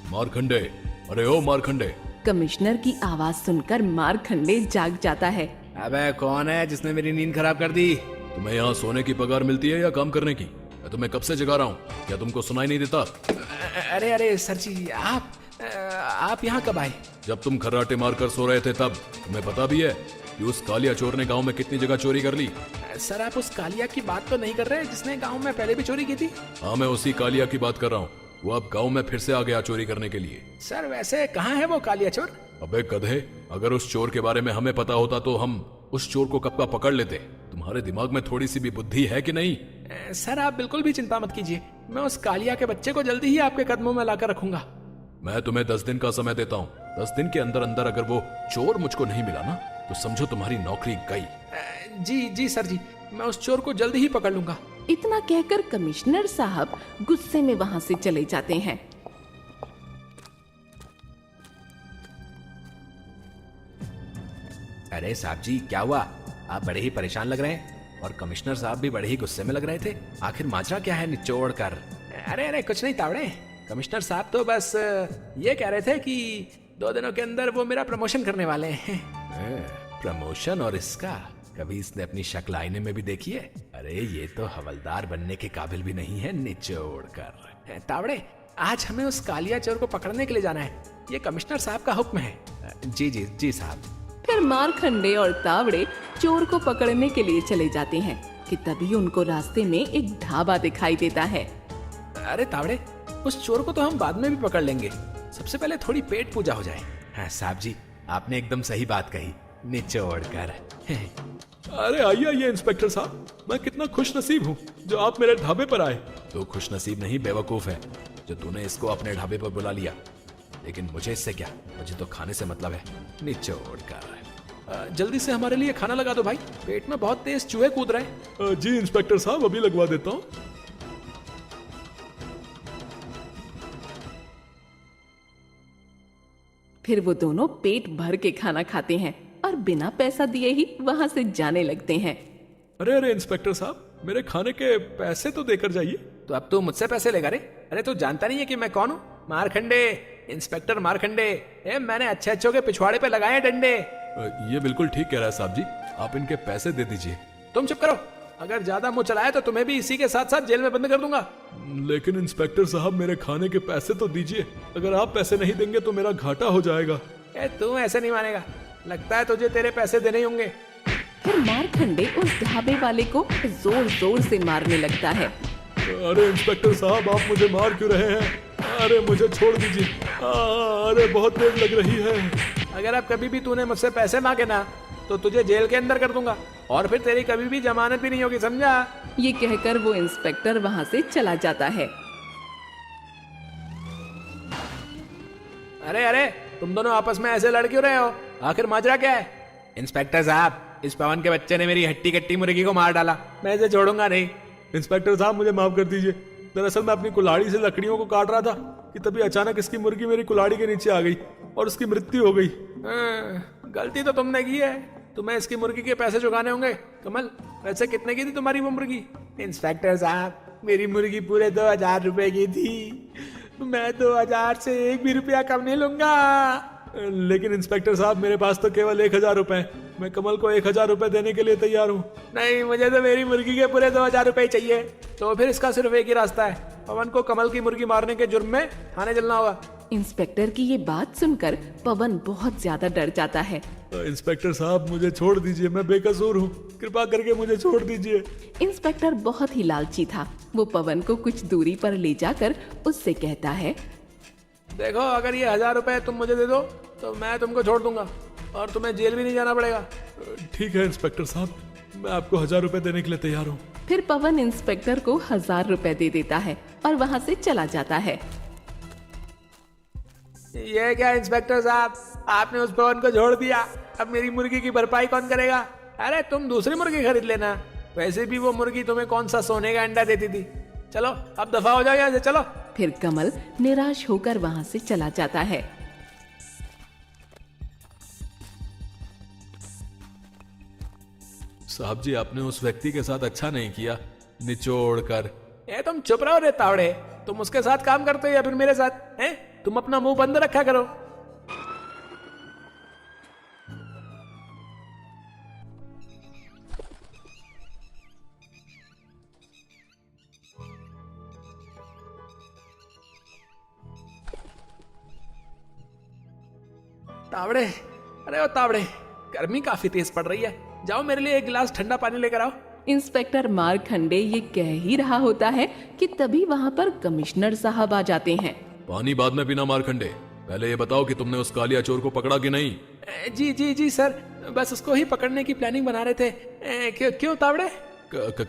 मारखंडे, अरे ओ मारखंडे। कमिश्नर की आवाज सुनकर मारखंडे जाग जाता है। अबे कौन है जिसने मेरी नींद खराब कर दी? तुम्हें यहाँ सोने की पगार मिलती है या काम करने की? मैं तुम्हें कब से जगा रहा हूँ, क्या तुमको सुनाई नहीं देता? अरे अरे सर जी, आप यहाँ कब आए? जब तुम खर्राटे मारकर सो रहे थे तब। तुम्हें पता भी है कि उस कालिया चोर ने गांव में कितनी जगह चोरी कर ली? सर आप उस कालिया की बात तो नहीं कर रहे जिसने गांव में पहले भी चोरी की थी? हाँ, मैं उसी कालिया की बात कर रहा हूँ। वो अब गांव में फिर से आ गया चोरी करने के लिए। सर वैसे कहाँ है वो कालिया चोर? अबे गधे, अगर उस चोर के बारे में हमें पता होता तो हम उस चोर को कब का पकड़ लेते। तुम्हारे दिमाग में थोड़ी सी भी बुद्धि है कि नहीं? सर आप बिल्कुल भी चिंता मत कीजिए, मैं उस कालिया के बच्चे को जल्दी ही आपके कदमों में लाकर रखूंगा। मैं तुम्हें 10 दिन का समय देता हूँ। 10 दिन के अंदर अंदर अगर वो चोर मुझको नहीं मिला ना, तो समझो तुम्हारी नौकरी गई। जी जी सर जी, मैं उस चोर को जल्दी ही पकड़ लूंगा। इतना कहकर कमिश्नर साहब गुस्से में वहाँ से चले जाते हैं। अरे साहब जी, क्या हुआ? आप बड़े ही परेशान लग रहे हैं और कमिश्नर साहब भी बड़े ही गुस्से में लग रहे थे। आखिर माजरा क्या है निचोड़ कर? अरे अरे कुछ नहीं तावड़े, कमिश्नर साहब तो बस ये कह रहे थे कि 2 दिनों के अंदर वो मेरा प्रमोशन करने वाले हैं। प्रमोशन? और इसका कभी इसने अपनी शक्ल आईने में भी देखी है? अरे ये तो हवलदार बनने के काबिल भी नहीं है निचोड़ कर। तावड़े, आज हमें उस कालिया चोर को पकड़ने के लिए जाना है, ये कमिश्नर साहब का हुक्म है। जी जी जी साहब। फिर मारखंडे और तावड़े चोर को पकड़ने के लिए चले जाते हैं कि तभी उनको रास्ते में एक ढाबा दिखाई देता है। अरे तावड़े, उस चोर को तो हम बाद में भी पकड़ लेंगे, सबसे पहले थोड़ी पेट पूजा हो जाए। हाँ साहब जी, आपने एकदम सही बात कही, निचोड़ कर। अरे आइए आइए इंस्पेक्टर साहब, मैं कितना खुश नसीब हूँ जो आप मेरे ढाबे पर आए। तो खुश नसीब नहीं बेवकूफ है जो तूने इसको अपने ढाबे पर बुला लिया, लेकिन मुझे इससे क्या, मुझे तो खाने से मतलब है। निचोड़ कर। जल्दी से हमारे लिए खाना लगा दो भाई, पेट में बहुत तेज चूहे कूद रहे हैं। जी इंस्पेक्टर साहब, अभी लगवा देता हूँ। फिर वो दोनों पेट भर के खाना खाते हैं और बिना पैसा दिए ही वहाँ से जाने लगते हैं। अरे अरे इंस्पेक्टर साहब, मेरे खाने के पैसे तो देकर जाइए। तो अब तू मुझसे पैसे लेगा रे? अरे तू जानता नहीं है कि मैं कौन हूँ? मारखंडे, इंस्पेक्टर मारखंडे। मैंने अच्छे अच्छों के पिछवाड़े पे लगाए डंडे। ये बिल्कुल ठीक कह रहा है साहब जी, आप इनके पैसे दे दीजिए। तुम चुप करो, अगर ज्यादा मुंह चलाया तो तुम्हें भी इसी के साथ साथ जेल में बंद कर दूंगा। लेकिन इंस्पेक्टर साहब, मेरे खाने के पैसे तो दीजिए। अगर आप पैसे नहीं देंगे तो मेरा घाटा हो जाएगा। तू ऐसे नहीं मानेगा, लगता है तुझे तेरे पैसे देने ही होंगे। फिर मारखंडे उस ढाबे वाले को जोर जोर से मारने लगता है। अरे इंस्पेक्टर साहब, आप मुझे मार क्यों रहे हैं? अरे मुझे छोड़ दीजिए, अरे बहुत तेज लग रही है। अगर अब कभी भी तूने मुझसे पैसे मांगे ना, तो तुझे जेल के अंदर कर दूंगा और फिर तेरी कभी भी जमानत भी नहीं होगी, समझा? ये कहकर वो इंस्पेक्टर वहाँ से चला जाता है। अरे अरे, तुम दोनों आपस में ऐसे लड़ क्यों रहे हो? आखिर माजरा क्या है? इंस्पेक्टर साहब, इस पवन के बच्चे ने मेरी हट्टी कट्टी मुर्गी को मार डाला, मैं इसे छोड़ूंगा नहीं। इंस्पेक्टर साहब, मुझे माफ कर दीजिए। दरअसल मैं अपनी कुल्हाड़ी से लकड़ियों को काट रहा था कि तभी अचानक इसकी मुर्गी मेरी कुल्हाड़ी के नीचे आ गई और उसकी मृत्यु हो गई। गलती तो तुमने की है, तुम्हें इसकी मुर्गी के पैसे चुकाने होंगे। कमल, वैसे कितने की थी तुम्हारी वो मुर्गी? इंस्पेक्टर साहब, मेरी मुर्गी पूरे 2000 रुपए की थी, मैं 2000 से 1 भी रुपया कम नहीं लूंगा। लेकिन इंस्पेक्टर साहब, मेरे पास तो केवल 1000 रुपए। मैं कमल को 1000 रुपए देने के लिए तैयार हूँ। नहीं, मुझे तो मेरी मुर्गी के पूरे 2000 रुपए चाहिए। तो फिर इसका सिर्फ एक ही रास्ता है, पवन को कमल की मुर्गी मारने के जुर्म में थाने चलना होगा। इंस्पेक्टर की ये बात सुनकर पवन बहुत ज्यादा डर जाता है। इंस्पेक्टर साहब, मुझे छोड़ दीजिए, मैं बेकसूर हूँ, कृपा करके मुझे छोड़ दीजिए। इंस्पेक्टर बहुत ही लालची था। वो पवन को कुछ दूरी पर ले जाकर उससे कहता है, देखो, अगर ये 1000 रुपए तुम मुझे दे दो तो मैं तुमको छोड़ दूंगा और तुम्हें जेल भी नहीं जाना पड़ेगा। ठीक है इंस्पेक्टर साहब, मैं आपको 1000 रुपए देने के लिए तैयार हूँ। फिर पवन इंस्पेक्टर को 1000 रुपए दे देता है और वहाँ से चला जाता है। ये क्या इंस्पेक्टर साहब, आपने उस पवन को छोड़ दिया, अब मेरी मुर्गी की भरपाई कौन करेगा? अरे तुम दूसरी मुर्गी खरीद लेना, वैसे भी वो मुर्गी तुम्हें कौन सा सोने का अंडा देती थी। चलो अब दफा हो जाओ यहाँ से, चलो। फिर कमल निराश होकर वहाँ से चला जाता है। साहब जी, आपने उस व्यक्ति के साथ अच्छा नहीं किया, निचोड़ कर। तुम चुप रहो रे तावड़े, तुम उसके साथ काम करते हो या फिर मेरे साथ हैं? तुम अपना मुंह बंद रखा करो। तावड़े, अरे ओ तावड़े, गर्मी काफी तेज पड़ रही है, जाओ मेरे लिए एक गिलास ठंडा पानी लेकर आओ। इंस्पेक्टर मारखंडे ये कह ही रहा होता है कि तभी वहाँ पर कमिश्नर साहब आ जाते हैं। पानी बाद में पीना मारखंडे, पहले ये बताओ कि तुमने उस कालिया चोर को पकड़ा कि नहीं। जी जी जी सर, बस उसको ही पकड़ने की प्लानिंग बना रहे थे। क्यों तावड़े?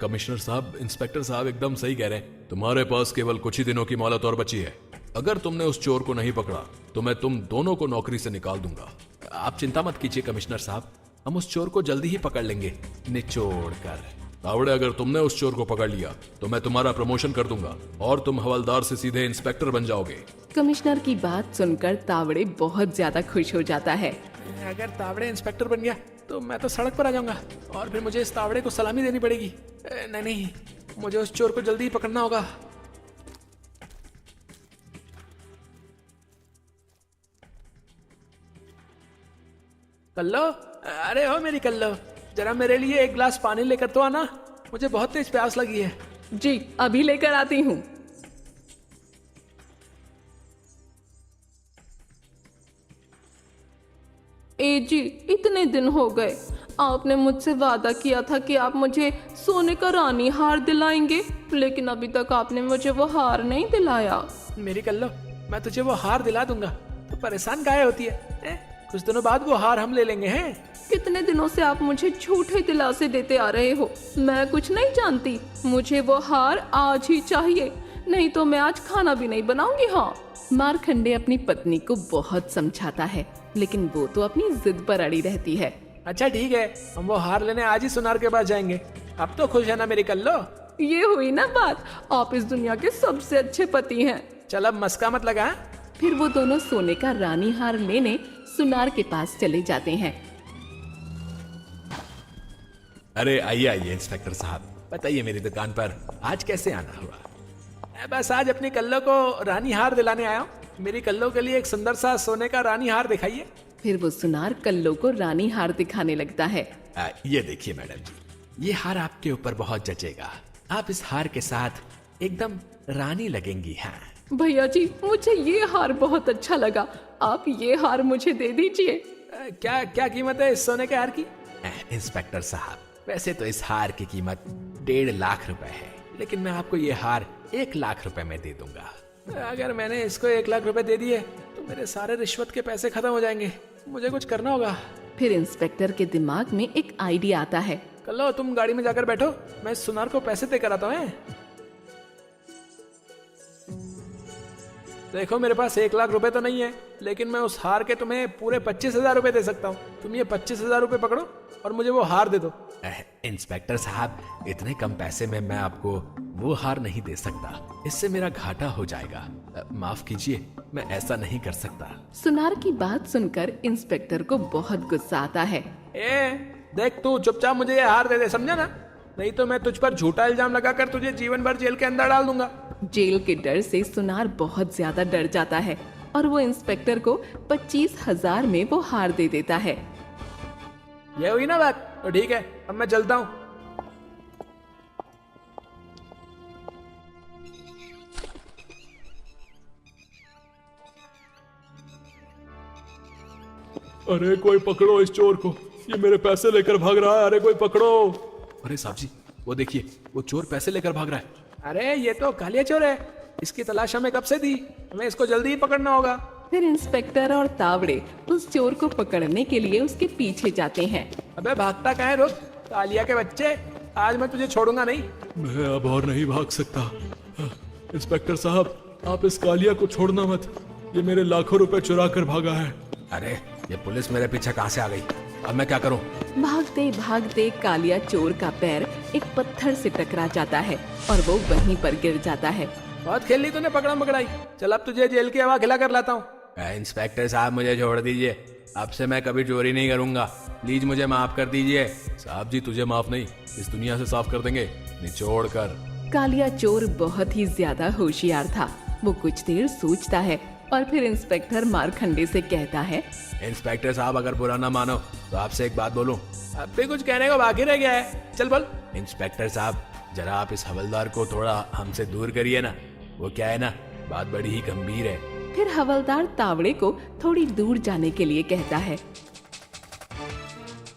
कमिश्नर साहब, इंस्पेक्टर साहब एकदम सही कह रहे हैं। तुम्हारे पास केवल कुछ ही दिनों की मोहलत और बची है। अगर तुमने उस चोर को नहीं पकड़ा तो मैं तुम दोनों को नौकरी से निकाल दूंगा। आप चिंता मत कीजिए कमिश्नर साहब, हम उस चोर को जल्दी ही पकड़ लेंगे, निचोड़ कर। तावड़े, अगर तुमने उस चोर को पकड़ लिया तो मैं तुम्हारा प्रमोशन कर दूंगा और तुम हवलदार से सीधे इंस्पेक्टर बन जाओगे। कमिश्नर की बात सुनकर तावड़े बहुत ज्यादा खुश हो जाता है। अगर तावड़े इंस्पेक्टर बन गया तो मैं तो सड़क पर आ जाऊंगा और फिर मुझे इस तावड़े को सलामी देनी पड़ेगी। नहीं नहीं, मुझे उस चोर को जल्दी ही पकड़ना होगा। कल्लो, अरे हो मेरी कल्लो, जरा मेरे लिए एक गिलास पानी लेकर तो आना, मुझे बहुत तेज प्यास लगी है। जी अभी लेकर आती हूँ। ए जी, इतने दिन हो गए, आपने मुझसे वादा किया था कि आप मुझे सोने का रानी हार दिलाएंगे, लेकिन अभी तक आपने मुझे वो हार नहीं दिलाया। मेरी कल्लो, मैं तुझे वो हार दिला दूंगा, तो परेशान काहे होती है? कुछ दिनों बाद वो हार हम ले लेंगे हैं। कितने दिनों से आप मुझे झूठे दिलासे देते आ रहे हो, मैं कुछ नहीं जानती, मुझे वो हार आज ही चाहिए, नहीं तो मैं आज खाना भी नहीं बनाऊंगी। हाँ। मारखंडे अपनी पत्नी को बहुत समझाता है, लेकिन वो तो अपनी जिद पर अड़ी रहती है। अच्छा ठीक है, हम वो हार लेने आज ही सुनार के पास जाएंगे। अब तो खुश है ना मेरी कल्लो? ये हुई ना बात, आप इस दुनिया के सबसे अच्छे पति हैं। चल अब मस्का मत लगा। फिर वो दोनों सोने का रानी हार लेने सुनार के पास चले जाते हैं। अरे आइए आइए इंस्पेक्टर साहब, बताइए मेरी दुकान पर आज कैसे आना हुआ? बस आज अपनी कल्लो को रानी हार दिलाने आया हूँ। मेरी कल्लो के लिए एक सुंदर सा सोने का रानी हार दिखाइए। फिर वो सुनार कल्लो को रानी हार दिखाने लगता है। ये देखिए मैडम जी, ये हार आपके ऊपर बहुत जचेगा, आप इस हार के साथ एकदम रानी लगेंगी। हाँ भैया जी, मुझे ये हार बहुत अच्छा लगा, आप ये हार मुझे दे दीजिए। क्या क्या कीमत है इस सोने के हार की? इंस्पेक्टर साहब, वैसे तो इस हार की कीमत 1.5 लाख रुपए है, लेकिन मैं आपको ये हार 1 लाख रुपए में दे दूंगा। अगर मैंने इसको 1 लाख रुपए दे दिए तो मेरे सारे रिश्वत के पैसे खत्म हो जाएंगे, मुझे कुछ करना होगा। फिर इंस्पेक्टर के दिमाग में एक आइडिया आता है। कल्लो, तुम गाड़ी में जाकर बैठो, मैं इस सुनार को पैसे देकर आता हूँ। देखो मेरे पास 1 लाख रुपए तो नहीं है, लेकिन मैं उस हार के तुम्हें पूरे 25,000 रुपए दे सकता हूँ। तुम ये 25,000 रुपए पकड़ो और मुझे वो हार दे दो। इंस्पेक्टर साहब, इतने कम पैसे में मैं आपको वो हार नहीं दे सकता, इससे मेरा घाटा हो जाएगा। माफ कीजिए, मैं ऐसा नहीं कर सकता। सुनार की बात सुनकर इंस्पेक्टर को बहुत गुस्सा आता है। देख, तू चुपचाप मुझे ये हार दे दे, समझा ना? नहीं तो मैं तुझ पर झूठा इल्जाम लगाकर तुझे जीवन भर जेल के अंदर डाल दूंगा। जेल के डर से सुनार बहुत ज्यादा डर जाता है और वो इंस्पेक्टर को 25,000 में वो हार दे देता है। ये हुई ना बात, तो ठीक है, अब मैं चलता हूँ। अरे कोई पकड़ो इस चोर को, ये मेरे पैसे लेकर भाग रहा है। अरे कोई पकड़ो। अरे साहब जी, वो देखिए, वो चोर पैसे लेकर भाग रहा है। अरे ये तो कालिया चोर है, इसकी तलाश हमें कब से थी, हमें इसको जल्दी ही पकड़ना होगा। फिर इंस्पेक्टर और तावड़े उस चोर को पकड़ने के लिए उसके पीछे जाते हैं। अबे भागता कहाँ है? रुक, कालिया के बच्चे, आज मैं तुझे छोड़ूंगा नहीं। मैं अब और नहीं भाग सकता। इंस्पेक्टर साहब, आप इस कालिया को छोड़ना मत, ये मेरे लाखों रुपए चुरा कर भागा है। अरे ये पुलिस मेरे पीछे कहाँ से आ गई? अब मैं क्या करूं? भागते भागते कालिया चोर का पैर एक पत्थर से टकरा जाता है और वो वहीं पर गिर जाता है। बहुत खेल ली तूने पकड़म पकड़ाई, चल अब तुझे जेल की हवा खिला कर लाता हूँ। इंस्पेक्टर साहब, मुझे छोड़ दीजिए, अब से मैं कभी चोरी नहीं करूंगा, प्लीज मुझे माफ कर दीजिए। साहब जी, तुझे माफ नहीं, इस दुनिया से साफ कर देंगे, निचोड़ कर। कालिया चोर बहुत ही ज्यादा होशियार था। वो कुछ देर सोचता है और फिर इंस्पेक्टर मारखंडे से कहता है, इंस्पेक्टर साहब अगर बुरा ना मानो तो आपसे एक बात बोलूं। अब भी कुछ कहने को बाकी रह गया है, चल बोल। इंस्पेक्टर साहब जरा आप इस हवलदार को थोड़ा हमसे दूर करिए ना, वो क्या है ना बात बड़ी ही गंभीर है। फिर हवलदार तावड़े को थोड़ी दूर जाने के लिए कहता है।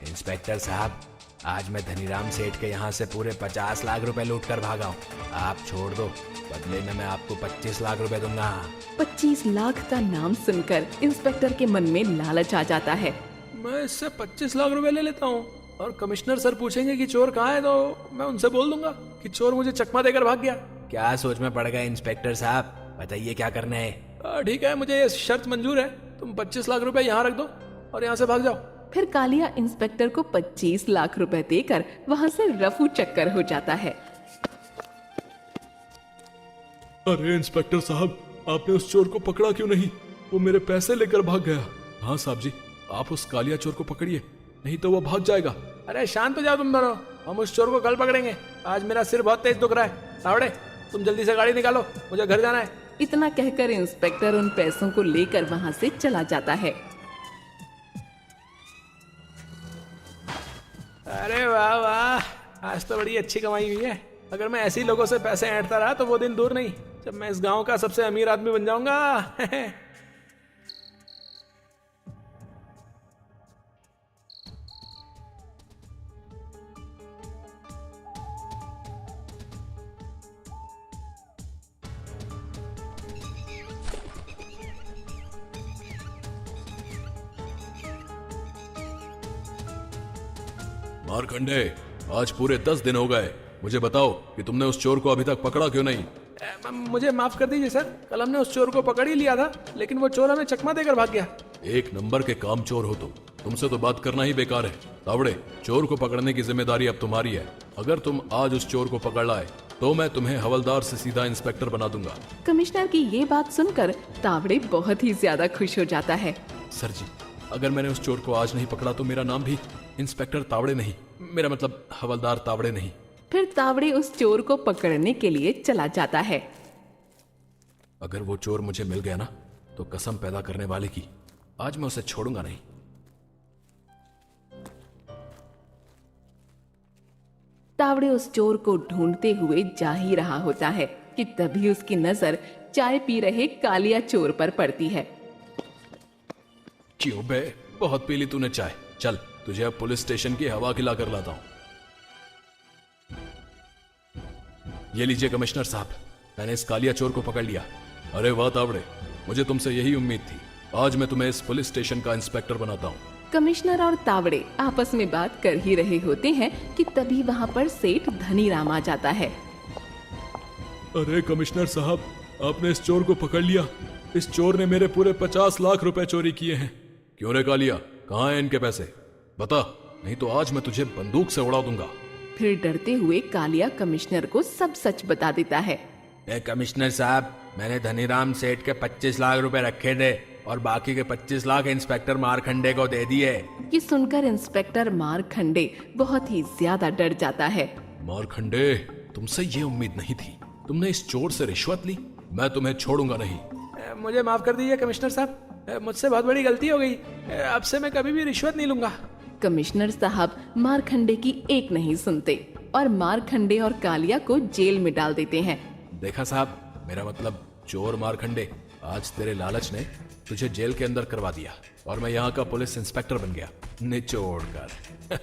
इंस्पेक्टर साहब आज मैं धनीराम सेठ के यहाँ से पूरे 50 लाख रुपए लूट कर भागा हूँ, आप छोड़ दो, बदले में मैं आपको 25 लाख रुपए दूंगा। 25 लाख का नाम सुनकर इंस्पेक्टर के मन में लालच आ जाता है। मैं इससे 25 लाख रुपए ले लेता हूँ और कमिश्नर सर पूछेंगे कि चोर कहाँ है तो मैं उनसे बोल दूंगा कि चोर मुझे चकमा देकर भाग गया। क्या सोच में पड़ गए इंस्पेक्टर साहब, बताइए क्या करना है। ठीक है, मुझे ये शर्त मंजूर है, तुम 25 लाख रुपए यहाँ रख दो और यहाँ से भाग जाओ। फिर कालिया इंस्पेक्टर को 25 लाख रुपए देकर वहाँ से रफू चक्कर हो जाता है। अरे इंस्पेक्टर साहब, आपने उस चोर को पकड़ा क्यों नहीं? वो मेरे पैसे लेकर भाग गया। हाँ साहब जी, आप उस कालिया चोर को पकड़िए, नहीं तो वो भाग जाएगा। अरे शांत हो जाओ तुम दोनों, हम उस चोर को कल पकड़ेंगे, आज मेरा सिर बहुत तेज दुख रहा है। तावड़े तुम जल्दी से गाड़ी निकालो, मुझे घर जाना है। इतना कहकर इंस्पेक्टर उन पैसों को लेकर वहाँ से चला जाता है। अरे वाह वाह, आज तो बड़ी अच्छी कमाई हुई है। अगर मैं ऐसे ही लोगों से पैसे ऐंठता रहा तो वो दिन दूर नहीं जब मैं इस गांव का सबसे अमीर आदमी बन जाऊंगा। मारखंडे, आज पूरे 10 दिन हो गए, मुझे बताओ कि तुमने उस चोर को अभी तक पकड़ा क्यों नहीं? मुझे माफ कर दीजिए सर, कल हमने उस चोर को पकड़ ही लिया था, लेकिन वो चोर हमें चकमा देकर भाग गया। एक नंबर के काम चोर हो तुमसे तो बात करना ही बेकार है। तावड़े, चोर को पकड़ने की जिम्मेदारी अब तुम्हारी है। अगर तुम आज उस चोर को पकड़ लाए तो मैं तुम्हें हवलदार से सीधा इंस्पेक्टर बना दूंगा। कमिश्नर की ये बात सुनकर तावड़े बहुत ही ज्यादा खुश हो जाता है। सर जी, अगर मैंने उस चोर को आज नहीं पकड़ा तो मेरा नाम भी इंस्पेक्टर तावड़े नहीं, मेरा मतलब हवलदार तावड़े नहीं। फिर तावड़े उस चोर को पकड़ने के लिए चला जाता है। अगर वो चोर मुझे मिल गया ना तो कसम पैदा करने वाले की, आज मैं उसे छोड़ूंगा नहीं। तावड़े उस चोर को ढूंढते हुए जा ही रहा होता है कि तभी उसकी नजर चाय पी रहे कालिया चोर पर पड़ती है। क्यों बे, बहुत पी ली तूने चाय, चल तुझे अब पुलिस स्टेशन की हवा खिला कर लाता हूं। ये लीजिए कमिश्नर साहब, मैंने इस कालिया चोर को पकड़ लिया। अरे वाह तावड़े, मुझे तुमसे यही उम्मीद थी। आज मैं तुम्हें इस पुलिस स्टेशन का इंस्पेक्टर बनाता हूँ। कमिश्नर और तावड़े आपस में बात कर ही रहे होते हैं कि तभी वहाँ पर सेठ धनीराम आ जाता है। अरे कमिश्नर साहब, आपने इस चोर को पकड़ लिया। इस चोर ने मेरे पूरे 50 लाख रुपए चोरी किए हैं। क्यों रे कालिया, कहाँ हैं इनके पैसे? बता, नहीं तो आज मैं तुझे बंदूक से उड़ा दूंगा। फिर डरते हुए कालिया कमिश्नर को सब सच बता देता है। कमिश्नर साहब, मैंने धनीराम सेठ के 25 लाख रुपए रखे थे और बाकी के 25 लाख इंस्पेक्टर मारखंडे को दे दिए। ये सुनकर इंस्पेक्टर मारखंडे बहुत ही ज्यादा डर जाता है। मारखंडे, तुमसे ये उम्मीद नहीं थी। तुमने इस चोर से रिश्वत ली, मैं तुम्हें छोड़ूंगा नहीं। मुझे माफ कर दीजिए कमिश्नर साहब, मुझसे बहुत बड़ी गलती हो गई। अब से मैं कभी भी रिश्वत नहीं लूंगा। कमिश्नर साहब मारखंडे की एक नहीं सुनते और मारखंडे और कालिया को जेल में डाल देते हैं। देखा साहब, मेरा मतलब चोर मारखंडे, आज तेरे लालच ने तुझे जेल के अंदर करवा दिया और मैं यहाँ का पुलिस इंस्पेक्टर बन गया, निचोड़ कर।